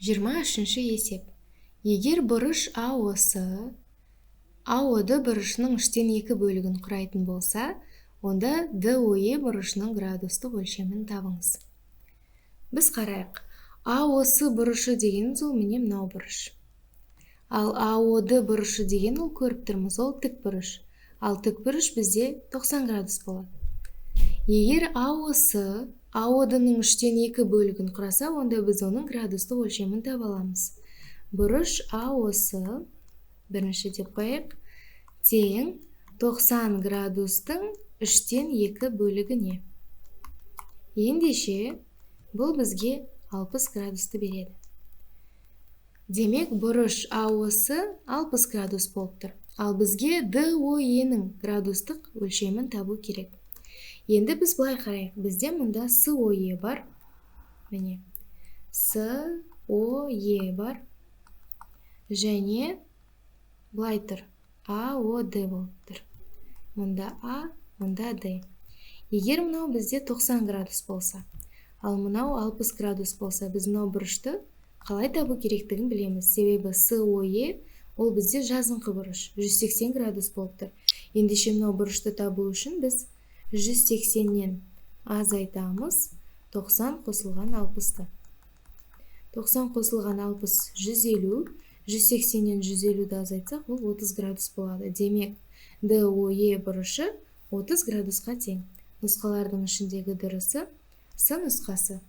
23-ші есеп. Егер бұрыш АО-сы АО-ды бұрышының 3/2 бөлігін құрайтын болса, онда ДОЕ бұрышының градустық өлшемін табыңыз. Біз қарайық. АО-сы бұрышы деген ол міне мынау бұрыш. Ал АО-ды бұрышы деген ол көріп тұрмыз, ол тік бұрыш. Ал тік бұрыш бізде 90 градус болады. Егер АО-сы АО-дының 3/2 бөлігін құраса, онда біз оның градустық өлшемін таба аламыз. Бұрыш АО-сы, бірінші деп қояйық, тең 90 градустың 3/2 бөлігіне. Ендеше, бұл бізге 60 градусты береді. Демек, бұрыш АО-сы 60 градус болып тұр. Ал бізге ДОЕ-нің градустық өлшемін табу керек. Енді біз былай қарайық. Бізде мұнда СОЕ бар. Міне, СОЕ бар. Және былай тұр. АОД болып тұр. Мұнда А, мұнда Д. Егер мұнау бізде 90 градус болса, ал мұнау 60 градус болса, біз мұнау бұрышты қалай табу керектігін білеміз. Себебі СОЕ ол бізде жазыңқы бұрыш, 180 градус болып тұр. Ендеше мұнау бұрышты табу үшін біз 180-нен азайтамыз 90 қосылған 60-ты. 90 қосылған 60 150, 180-нен 150-ді азайтсақ, ол 30 градус болады. Демек, ДОЕ бұрышы 30 градусқа тең. Нұсқалардың ішіндегі дұрысы С нұсқасы.